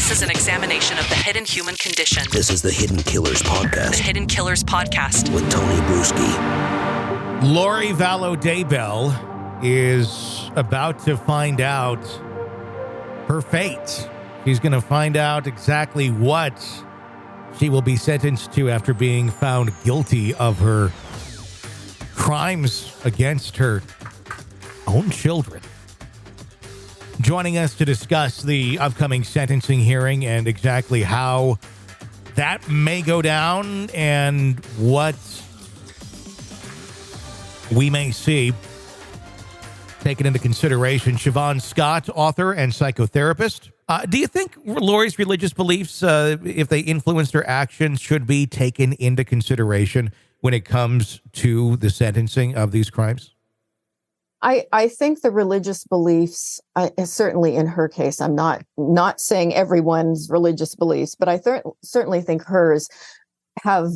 This is an examination of the hidden human condition. This is the Hidden Killers Podcast. The Hidden Killers Podcast. With Tony Brueski. Lori Vallow-Daybell is about to find out her fate. She's going to find out exactly what she will be sentenced to after being found guilty of her crimes against her own children. Joining us to discuss the upcoming sentencing hearing and exactly how that may go down and what we may see taken into consideration, Shavaun Scott, author and psychotherapist. Do you think Lori's religious beliefs, if they influenced her actions, should be taken into consideration when it comes to the sentencing of these crimes? I think the religious beliefs, certainly in her case, I'm not saying everyone's religious beliefs, but I certainly think hers have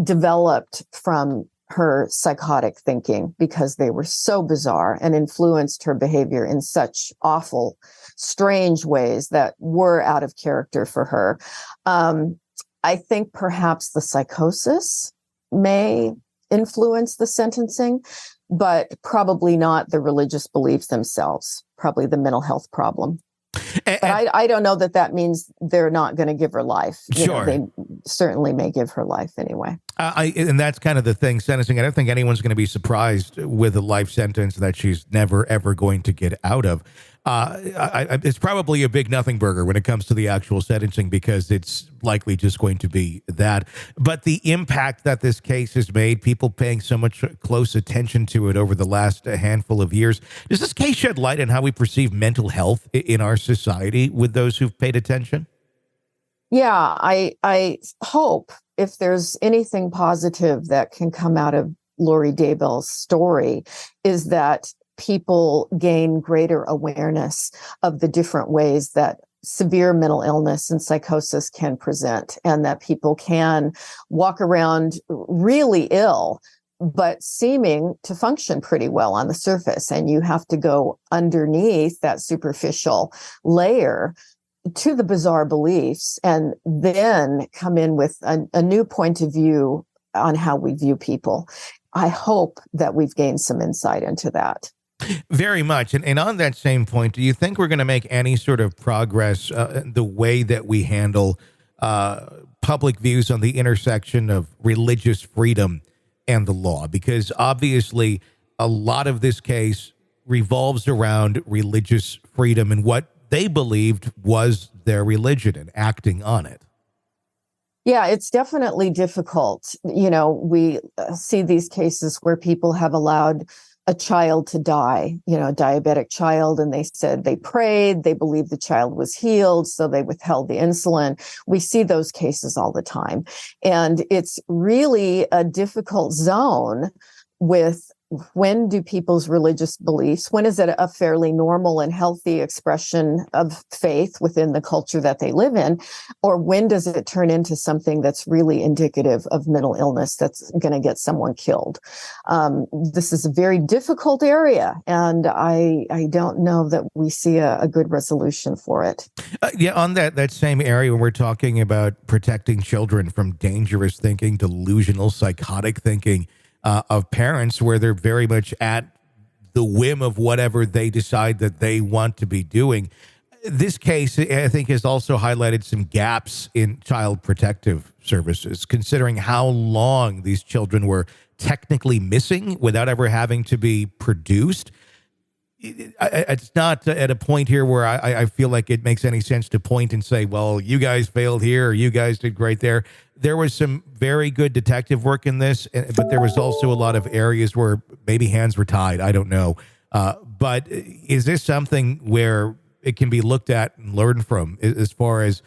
developed from her psychotic thinking because they were so bizarre and influenced her behavior in such awful, strange ways that were out of character for her. I think perhaps the psychosis may influence the sentencing, but probably not the religious beliefs themselves, probably the mental health problem. But I don't know that means they're not going to give her life. Sure. They certainly may give her life anyway. And that's kind of the thing, sentencing. I don't think anyone's going to be surprised with a life sentence that she's never, ever going to get out of. It's probably a big nothing burger when it comes to the actual sentencing because it's likely just going to be that. But the impact that this case has made, people paying so much close attention to it over the last handful of years, does this case shed light on how we perceive mental health in our society with those who've paid attention? Yeah, I hope if there's anything positive that can come out of Lori Daybell's story is that people gain greater awareness of the different ways that severe mental illness and psychosis can present, and that people can walk around really ill, but seeming to function pretty well on the surface. And you have to go underneath that superficial layer to the bizarre beliefs and then come in with a new point of view on how we view people. I hope that we've gained some insight into that. Very much. And on that same point, do you think we're going to make any sort of progress the way that we handle public views on the intersection of religious freedom and the law? Because obviously a lot of this case revolves around religious freedom and what they believed was their religion and acting on it. Yeah, it's definitely difficult. You know, we see these cases where people have allowed a child to die, a diabetic child, and they said they prayed, they believed the child was healed, so they withheld the insulin. We see those cases all the time. And it's really a difficult zone with when do people's religious beliefs, when is it a fairly normal and healthy expression of faith within the culture that they live in, or when does it turn into something that's really indicative of mental illness that's going to get someone killed? This is a very difficult area, and I don't know that we see a good resolution for it. On that same area, when we're talking about protecting children from dangerous thinking, delusional, psychotic thinking, of parents where they're very much at the whim of whatever they decide that they want to be doing. This case, I think, has also highlighted some gaps in child protective services, considering how long these children were technically missing without ever having to be produced. It's not at a point here where I feel like it makes any sense to point and say, well, you guys failed here or you guys did great there. There was some very good detective work in this, but there was also a lot of areas where maybe hands were tied. I don't know. But is this something where it can be looked at and learned from as far as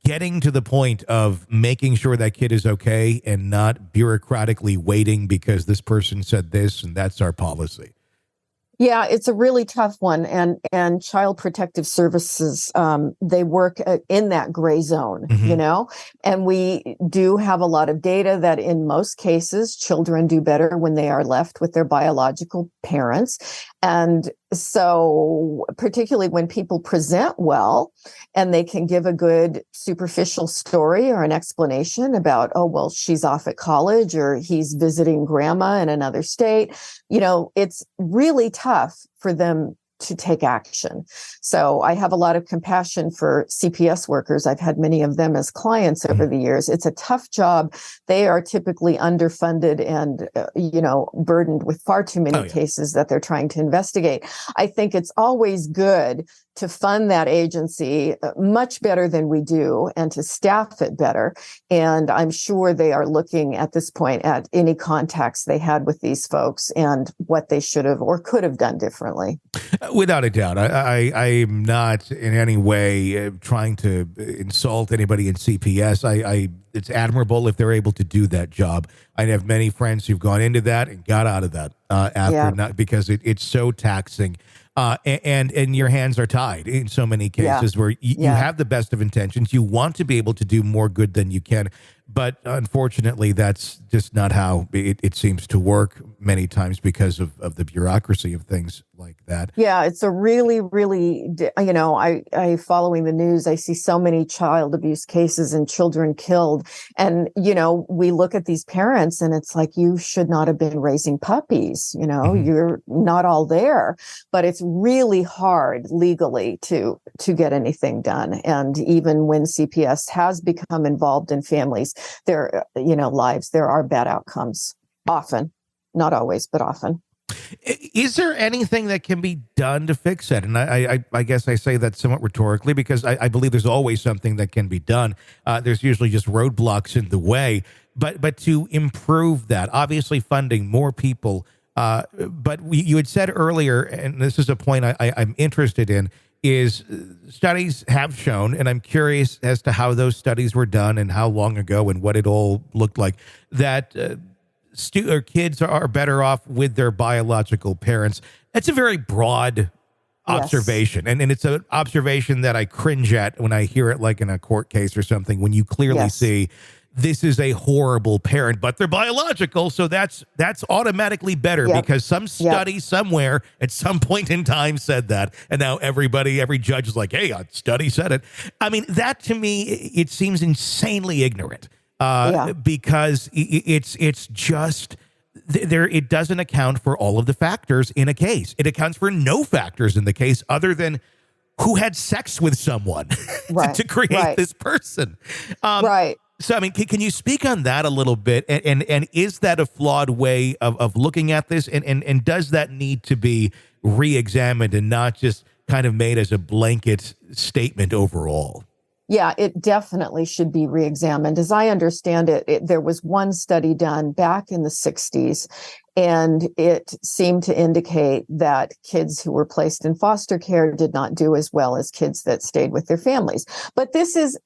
getting to the point of making sure that kid is okay and not bureaucratically waiting because this person said this and that's our policy? Yeah, it's a really tough one. And child protective services, they work in that gray zone, and we do have a lot of data that in most cases, children do better when they are left with their biological parents. And so particularly when people present well and they can give a good superficial story or an explanation about, oh, well, she's off at college or he's visiting grandma in another state, it's really tough for them to take action. So I have a lot of compassion for CPS workers. I've had many of them as clients over the years. It's a tough job. They are typically underfunded and, burdened with far too many cases that they're trying to investigate. I think it's always good to fund that agency much better than we do and to staff it better. And I'm sure they are looking at this point at any contacts they had with these folks and what they should have or could have done differently. Without a doubt. I am not in any way trying to insult anybody in CPS. It's admirable if they're able to do that job. I have many friends who've gone into that and got out of that after because it's so taxing. And your hands are tied in so many cases where you have the best of intentions. You want to be able to do more good than you can. But unfortunately, that's just not how it seems to work many times because of the bureaucracy of things like that. Yeah, it's a really, really, I following the news, I see so many child abuse cases and children killed. And, we look at these parents and it's like, you should not have been raising puppies. You're not all there. But it's really hard legally to get anything done. And even when CPS has become involved in families, their lives, there are bad outcomes often, not always, but often. Is there anything that can be done to fix it? And I guess I say that somewhat rhetorically because I believe there's always something that can be done. There's usually just roadblocks in the way, but to improve that, obviously funding more people. But you had said earlier, and this is a point I'm interested in, is studies have shown, and I'm curious as to how those studies were done and how long ago and what it all looked like, that kids are better off with their biological parents. That's a very broad observation. And it's an observation that I cringe at when I hear it, like in a court case or something, when you clearly see this is a horrible parent, but they're biological. So that's automatically better because some study somewhere at some point in time said that. And now every judge is like, hey, a study said it. I mean, that to me, it seems insanely ignorant because it's just there. It doesn't account for all of the factors in a case. It accounts for no factors in the case other than who had sex with someone to create this person. So, I mean, can you speak on that a little bit? And is that a flawed way of looking at this? And does that need to be re-examined and not just kind of made as a blanket statement overall? Yeah, it definitely should be re-examined. As I understand it, there was one study done back in the 60s, and it seemed to indicate that kids who were placed in foster care did not do as well as kids that stayed with their families. But this is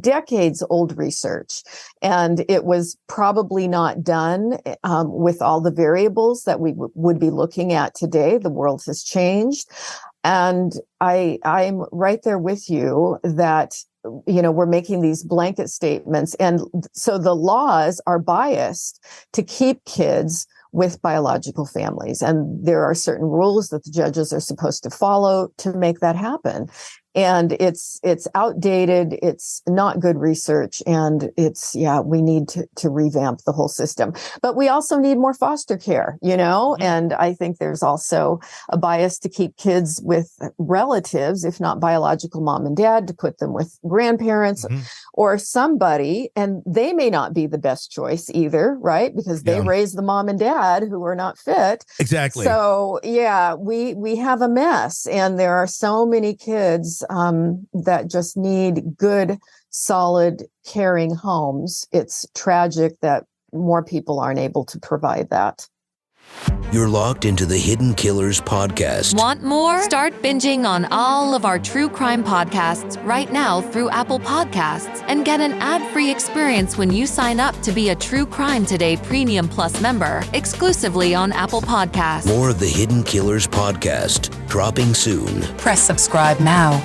decades old research, and it was probably not done with all the variables that we would be looking at today. The world has changed, and I'm right there with you that we're making these blanket statements, and so the laws are biased to keep kids with biological families, and there are certain rules that the judges are supposed to follow to make that happen. And it's outdated. It's not good research. And we need to revamp the whole system. But we also need more foster care, and I think there's also a bias to keep kids with relatives, if not biological mom and dad, to put them with grandparents or somebody. And they may not be the best choice either, right? Because they raised the mom and dad who are not fit. Exactly. So, we have a mess. And there are so many kids that just need good, solid, caring homes. It's tragic that more people aren't able to provide that. You're locked into the Hidden Killers podcast. Want more? Start binging on all of our true crime podcasts right now through Apple Podcasts and get an ad-free experience when you sign up to be a True Crime Today Premium Plus member exclusively on Apple Podcasts. More of the Hidden Killers podcast dropping soon. Press subscribe now.